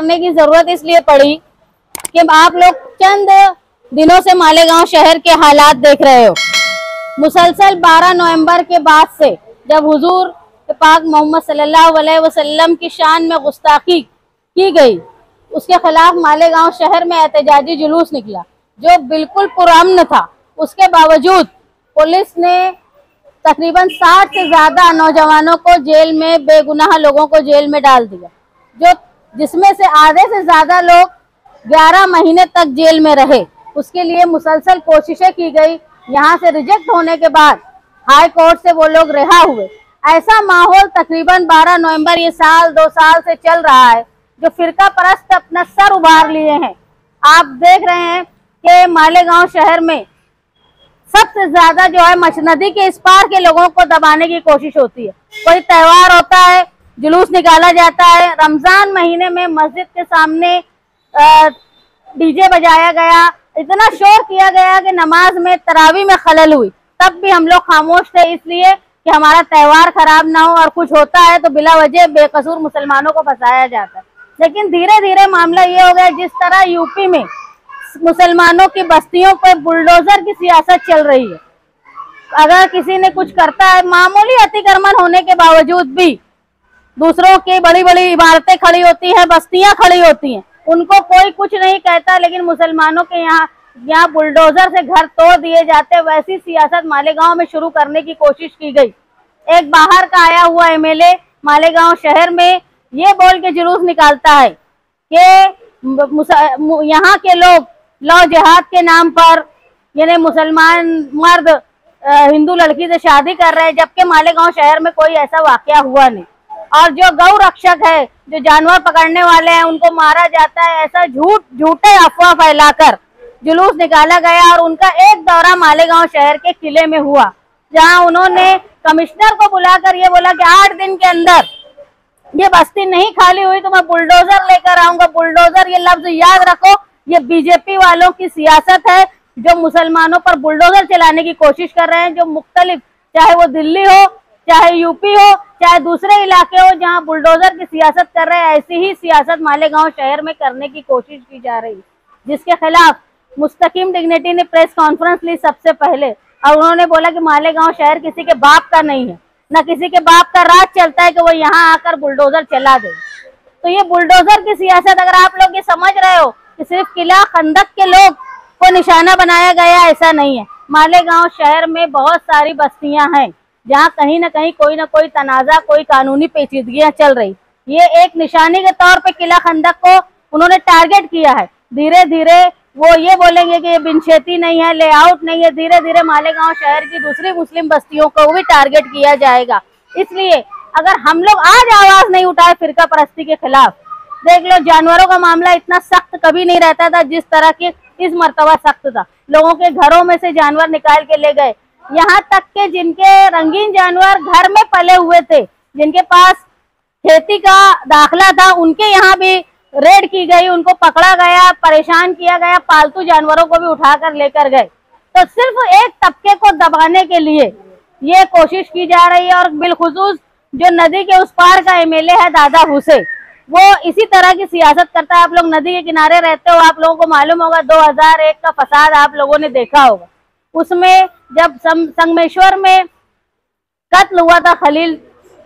करने की जरूरत इसलिए पड़ी कि आप लोग चंद दिनों से मालेगांव शहर के हालात देख रहे हो। मुसलसल 12 नवंबर के बाद से जब हुजूर पाक मोहम्मद सल्लल्लाहु अलैहि वसल्लम की शान में गुस्ताखी की गई, उसके खिलाफ मालेगांव शहर में एहतजाजी जुलूस निकला जो बिल्कुल पुरअमन था। उसके बावजूद पुलिस ने तकरीबन 60 से ज्यादा नौजवानों को जेल में, बेगुनाह लोगों को जेल में डाल दिया, जिसमें से आधे से ज्यादा लोग 11 महीने तक जेल में रहे। उसके लिए मुसलसल कोशिशें की गई। यहाँ से रिजेक्ट होने के बाद हाई कोर्ट से वो लोग रिहा हुए। ऐसा माहौल तकरीबन 12 नवंबर ये साल 2 साल से चल रहा है, जो फिरका परस्त अपना सर उभार लिए हैं। आप देख रहे हैं कि मालेगांव शहर में सबसे ज्यादा जो है मचनदी के इस पार के लोगों को दबाने की कोशिश होती है। कोई त्योहार होता है, जुलूस निकाला जाता है। रमजान महीने में मस्जिद के सामने डीजे बजाया गया, इतना शोर किया गया कि नमाज में, तरावी में खलल हुई। तब भी हम लोग खामोश थे, इसलिए कि हमारा त्योहार खराब ना हो, और कुछ होता है तो बिला वजह बेकसूर मुसलमानों को फंसाया जाता है। लेकिन धीरे धीरे मामला ये हो गया, जिस तरह यूपी में मुसलमानों की बस्तियों पर बुलडोजर की सियासत चल रही है। अगर किसी ने कुछ करता है, मामूली अतिक्रमण होने के बावजूद भी दूसरों की बड़ी बड़ी इमारतें खड़ी होती हैं, बस्तियां खड़ी होती हैं, उनको कोई कुछ नहीं कहता। लेकिन मुसलमानों के यहाँ बुलडोजर से घर तोड़ दिए जाते। वैसी सियासत मालेगांव में शुरू करने की कोशिश की गई। एक बाहर का आया हुआ एमएलए मालेगांव शहर में ये बोल के जुलूस निकालता है कि यहाँ के लोग लव जिहाद के नाम पर, यानी मुसलमान मर्द हिंदू लड़की से शादी कर रहे हैं, जबकि मालेगांव शहर में कोई ऐसा वाकया हुआ नहीं। और जो गौ रक्षक है, जो जानवर पकड़ने वाले हैं, उनको मारा जाता है। ऐसा झूठे अफवाह फैलाकर जुलूस निकाला गया और उनका एक दौरा मालेगांव शहर के किले में हुआ, जहां उन्होंने कमिश्नर को बुलाकर ये बोला कि 8 दिन के अंदर ये बस्ती नहीं खाली हुई तो मैं बुलडोजर लेकर आऊंगा। बुलडोजर, ये लफ्ज याद रखो, ये बीजेपी वालों की सियासत है, जो मुसलमानों पर बुलडोजर चलाने की कोशिश कर रहे हैं। जो मुख्तलिफ, चाहे वो दिल्ली हो, चाहे यूपी हो, चाहे दूसरे इलाके हो, जहां बुलडोजर की सियासत कर रहे हैं, ऐसी ही सियासत मालेगांव शहर में करने की कोशिश की जा रही है, जिसके खिलाफ मुस्तकीम डिग्निटी ने प्रेस कॉन्फ्रेंस ली सबसे पहले, और उन्होंने बोला कि मालेगांव शहर किसी के बाप का नहीं है, न किसी के बाप का राज चलता है कि वो यहाँ आकर बुलडोजर चला दे। तो ये बुलडोजर की सियासत, अगर आप लोग ये समझ रहे हो कि सिर्फ किला खंदक के लोग को निशाना बनाया गया, ऐसा नहीं है। मालेगांव शहर में बहुत सारी बस्तियां हैं जहां कहीं ना कहीं कोई ना कोई तनाजा, कोई कानूनी पेचीदगियां चल रही। ये एक निशानी के तौर पे किला खंदक को उन्होंने टारगेट किया है। धीरे धीरे वो ये बोलेंगे कि ये बिनशेती नहीं है, लेआउट नहीं है। धीरे धीरे मालेगांव शहर की दूसरी मुस्लिम बस्तियों को भी टारगेट किया जाएगा। इसलिए अगर हम लोग आज आवाज नहीं उठाए फिरका परस्ती के खिलाफ, देख लो जानवरों का मामला इतना सख्त कभी नहीं रहता था जिस तरह के इस मर्तबा सख्त था। लोगों के घरों में से जानवर निकाल के ले गए, यहाँ तक के जिनके रंगीन जानवर घर में पले हुए थे, जिनके पास खेती का दाखला था, उनके यहाँ भी रेड की गई, उनको पकड़ा गया, परेशान किया गया, पालतू जानवरों को भी उठाकर लेकर गए। तो सिर्फ एक तबके को दबाने के लिए ये कोशिश की जा रही है। और बिलखुसूस जो नदी के उस पार का एमएलए है दादा भूसे, वो इसी तरह की सियासत करता है। आप लोग नदी के किनारे रहते हो, आप लोगों को मालूम होगा 2001 का फसाद आप लोगों ने देखा होगा। उसमें जब संगमेश्वर में कत्ल हुआ था खलील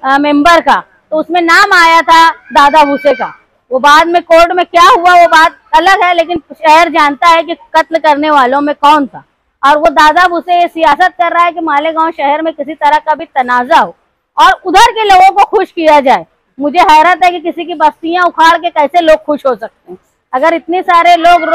मेंबर का, तो उसमें नाम आया था दादा भूसे का। वो बाद में कोर्ट में क्या हुआ वो बात अलग है, लेकिन शहर जानता है कि कत्ल करने वालों में कौन था। और वो दादा भूसे ये सियासत कर रहा है कि मालेगांव शहर में किसी तरह का भी तनाजा हो और उधर के लोगों को खुश किया जाए। मुझे हैरत है कि किसी की बस्तियां उखाड़ के कैसे लोग खुश हो सकते हैं। अगर इतने सारे लोग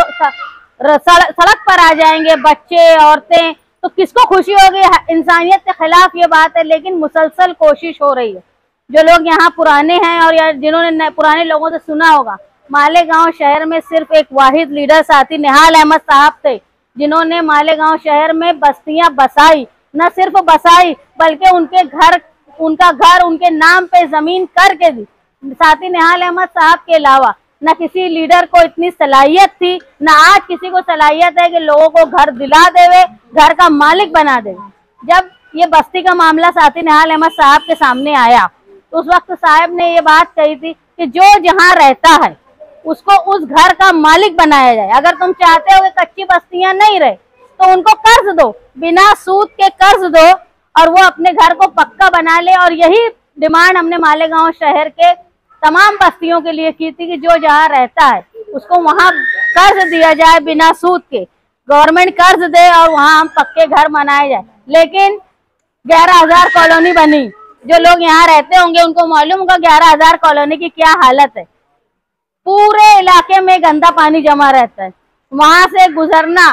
सड़क पर आ जाएंगे, बच्चे, औरतें, तो किसको खुशी होगी। इंसानियत के खिलाफ ये बात है। लेकिन मुसलसल कोशिश हो रही है। जो लोग यहाँ पुराने हैं और या जिन्होंने पुराने लोगों से सुना होगा, मालेगांव शहर में सिर्फ एक वाहिद लीडर साथी निहाल अहमद साहब थे, जिन्होंने मालेगांव शहर में बस्तियां बसाई। न सिर्फ बसाई बल्कि उनका घर उनके नाम पे जमीन करके दी। साथी निहाल अहमद साहब के अलावा न किसी लीडर को इतनी सलाहियत थी, न आज किसी को सलाहियत है कि लोगों को घर दिला देवे, घर का मालिक बना देवे। जब ये बस्ती का मामला साथी निहाल अहमद साहब के सामने आया, तो उस वक्त साहब ने ये बात कही थी कि जो जहाँ रहता है उसको उस घर का मालिक बनाया जाए। अगर तुम चाहते हो कि कच्ची बस्तियां नहीं रहे तो उनको कर्ज दो, बिना सूद के कर्ज दो और वो अपने घर को पक्का बना ले। और यही डिमांड हमने मालेगांव शहर के तमाम बस्तियों के लिए की थी कि जो जहाँ रहता है उसको वहाँ कर्ज दिया जाए बिना सूद के, गवर्नमेंट कर्ज दे और वहाँ हम पक्के घर बनाए जाए। लेकिन 11,000 कॉलोनी बनी, जो लोग यहाँ रहते होंगे उनको मालूम होगा 11,000 कॉलोनी की क्या हालत है। पूरे इलाके में गंदा पानी जमा रहता है, वहां से गुजरना,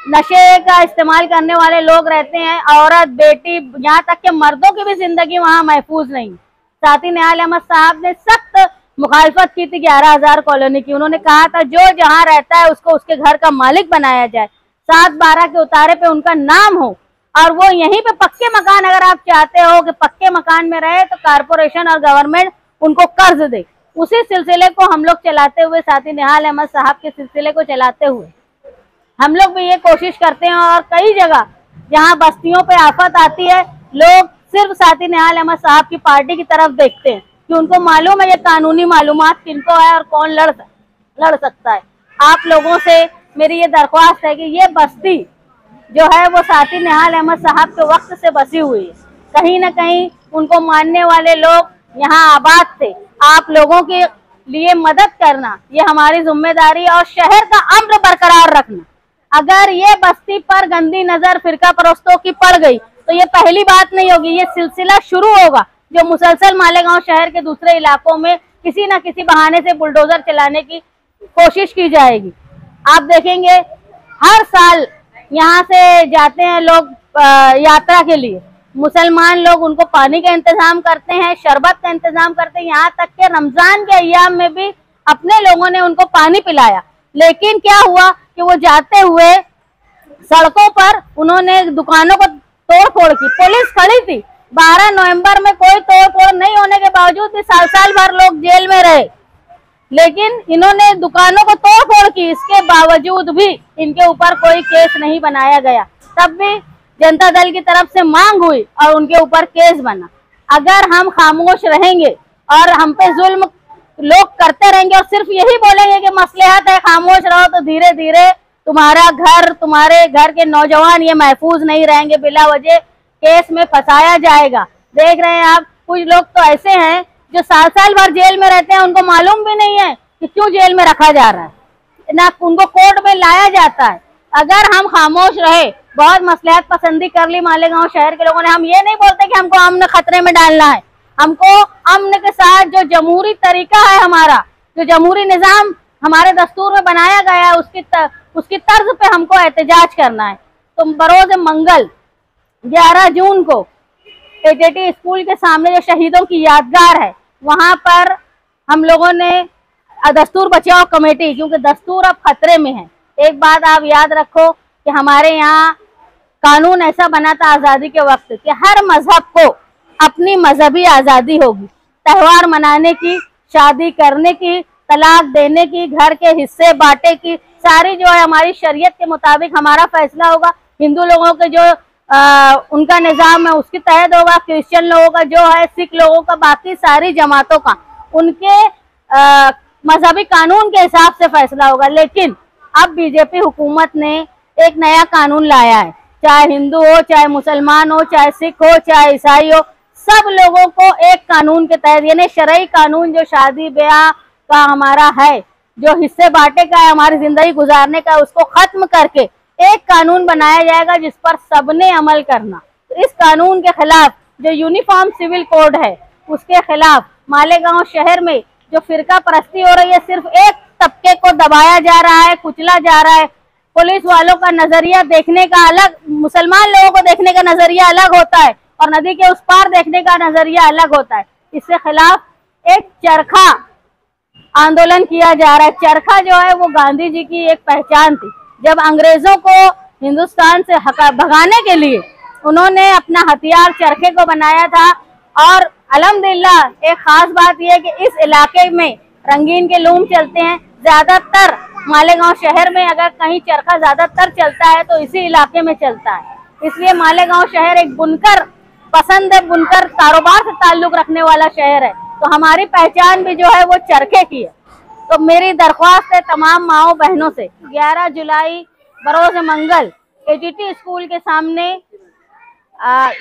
नशे का इस्तेमाल करने वाले लोग रहते हैं, औरत बेटी यहाँ तक के मर्दों की भी जिंदगी वहाँ महफूज नहीं। साथ ही न्यायालय अहमद साहब ने सख्त मुखालफत की थी 11,000 कॉलोनी की। उन्होंने कहा था जो जहाँ रहता है उसको उसके घर का मालिक बनाया जाए, 7/12 के उतारे पे उनका नाम हो और वो यहीं पे पक्के मकान, अगर आप चाहते हो कि पक्के मकान में रहे तो कारपोरेशन और गवर्नमेंट उनको कर्ज दे। उसी सिलसिले को हम लोग चलाते हुए, साथी निहाल अहमद साहब के सिलसिले को चलाते हुए हम लोग भी ये कोशिश करते हैं। और कई जगह जहाँ बस्तियों पे आफत आती है, लोग सिर्फ साथी निहाल अहमद साहब की पार्टी की तरफ देखते हैं कि उनको मालूम है ये कानूनी मालूमात किनको है और कौन लड़ सकता है। आप लोगों से मेरी ये दरख्वास्त है कि ये बस्ती जो है वो साथी निहाल अहमद साहब के वक्त से बसी हुई है। कहीं ना कहीं उनको मानने वाले लोग यहाँ आबाद थे। आप लोगों के लिए मदद करना ये हमारी जिम्मेदारी और शहर का अम्न बरकरार रखना। अगर ये बस्ती पर गंदी नजर फिरका परस्तों की पड़ गई तो ये पहली बात नहीं होगी, ये सिलसिला शुरू होगा जो मुसलसल मालेगांव शहर के दूसरे इलाकों में किसी न किसी बहाने से बुलडोजर चलाने की कोशिश की जाएगी। आप देखेंगे हर साल यहाँ से जाते हैं लोग यात्रा के लिए, मुसलमान लोग उनको पानी का इंतजाम करते हैं, शरबत का इंतजाम करते हैं, यहाँ तक के रमजान के अय्याम में भी अपने लोगों ने उनको पानी पिलाया। लेकिन क्या हुआ कि वो जाते हुए सड़कों पर उन्होंने दुकानों को तोड़ फोड़ की, पुलिस खड़ी थी। 12 नवंबर में कोई तोड़ फोड़ नहीं होने के बावजूद भी साल भर लोग जेल में रहे, लेकिन इन्होंने दुकानों को तोड़ फोड़ की, इसके बावजूद भी इनके ऊपर कोई केस नहीं बनाया गया। तब भी जनता दल की तरफ से मांग हुई और उनके ऊपर केस बना। अगर हम खामोश रहेंगे और हम पे जुल्म लोग करते रहेंगे और सिर्फ यही बोलेंगे कि मसलहत है खामोश रहो, तो धीरे धीरे तुम्हारा घर, तुम्हारे घर के नौजवान ये महफूज नहीं रहेंगे, बिला वजह केस में फंसाया जाएगा। देख रहे हैं आप, कुछ लोग तो ऐसे हैं जो साल भर जेल में रहते हैं, उनको मालूम भी नहीं है कि क्यों जेल में रखा जा रहा है, ना उनको कोर्ट में लाया जाता है। अगर हम खामोश रहे, बहुत मसलहत पसंदी कर ली मालेगांव शहर के लोगों ने। हम ये नहीं बोलते कि हमको अमन खतरे में डालना है, हमको अमन के साथ जो जमहूरी तरीका है हमारा, जो जमहूरी निजाम हमारे दस्तूर में बनाया गया है, उसकी तर्ज पे हमको एहतजाज करना है। तो बरोज मंगल 11 जून को एटीटी स्कूल के सामने जो शहीदों की यादगार है, वहां पर हम लोगों ने दस्तूर बचाओ कमेटी, क्योंकि दस्तूर अब खतरे में है। एक बात आप याद रखो कि हमारे यहाँ कानून ऐसा बना था आज़ादी के वक्त कि हर मजहब को अपनी मजहबी आज़ादी होगी, त्यौहार मनाने की, शादी करने की, तलाक देने की, घर के हिस्से बांटे की, सारी जो है हमारी शरीयत के मुताबिक हमारा फैसला होगा। हिंदू लोगों के जो उनका निज़ाम है उसके तहत होगा, क्रिश्चियन लोगों का जो है, सिख लोगों का, बाकी सारी जमातों का उनके मजहबी कानून के हिसाब से फैसला होगा। लेकिन अब बीजेपी हुकूमत ने एक नया कानून लाया है, चाहे हिंदू हो, चाहे मुसलमान हो, चाहे सिख हो, चाहे ईसाई हो, सब लोगों को एक कानून के तहत, यानी शरई कानून जो शादी ब्याह का हमारा है, जो हिस्से बांटे का है, हमारी जिंदगी गुजारने का, उसको खत्म करके एक कानून बनाया जाएगा जिस पर सबने अमल करना। तो इस कानून के खिलाफ जो यूनिफॉर्म सिविल कोड है उसके खिलाफ मालेगांव शहर में जो फिरका परस्ती हो रही है, सिर्फ एक तबके को दबाया जा रहा है, कुचला जा रहा है। पुलिस वालों का नजरिया देखने का अलग, मुसलमान लोगों को देखने का नजरिया अलग होता है और नदी के उस पार देखने का नजरिया अलग होता है। इसके खिलाफ एक चरखा आंदोलन किया जा रहा है। चरखा जो है वो गांधी जी की एक पहचान थी। जब अंग्रेजों को हिंदुस्तान से भगाने के लिए उन्होंने अपना हथियार चरखे को बनाया था। और अल्हम्दुलिल्लाह एक खास बात यह है कि इस इलाके में रंगीन के लूम चलते हैं। ज्यादातर मालेगांव शहर में अगर कहीं चरखा ज्यादातर चलता है तो इसी इलाके में चलता है। इसलिए मालेगांव शहर एक बुनकर पसंद है, बुनकर कारोबार से ताल्लुक रखने वाला शहर है। तो हमारी पहचान भी जो है वो चरखे की है। तो मेरी दरख्वास्त है तमाम माओ बहनों से, 11 जुलाई बरोज मंगल एजीटी स्कूल के सामने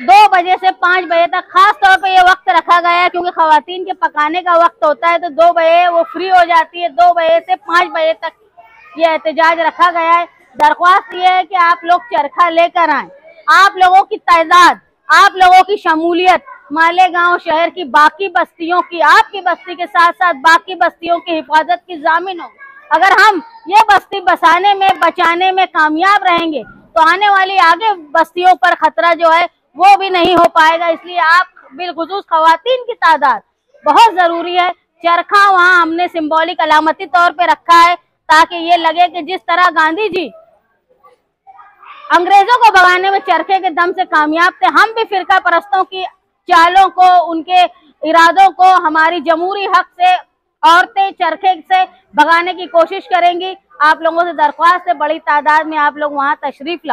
2 बजे से 5 बजे तक, खास तौर पे ये वक्त रखा गया है क्योंकि खवातीन के पकाने का वक्त होता है, तो 2 बजे वो फ्री हो जाती है। 2 बजे से 5 बजे तक ये एहतजाज रखा गया है। दरख्वास्त ये है कि आप लोग चरखा लेकर आए। आप लोगों की तादाद, आप लोगों की शमूलियत मालेगांव शहर की बाकी बस्तियों की, आपकी बस्ती के साथ साथ बाकी बस्तियों की हिफाजत की जामिन हो। अगर हम ये बस्ती बसाने में, बचाने में कामयाब रहेंगे तो आने वाली आगे बस्तियों पर खतरा जो है वो भी नहीं हो पाएगा। इसलिए आप बिलखुसूस खवातीन की तादाद बहुत जरूरी है। चरखा वहाँ हमने सिंबॉलिक अलामती तौर पे रखा है ताकि ये लगे कि जिस तरह गांधी जी अंग्रेजों को भगाने में चरखे के दम से कामयाब थे, हम भी फिरका परस्तों की चालों को, उनके इरादों को हमारी जमहूरी हक से औरतें चरखे से भगाने की कोशिश करेंगी। आप लोगों से दरख्वास्त है बड़ी तादाद में आप लोग वहां तशरीफ लाओ।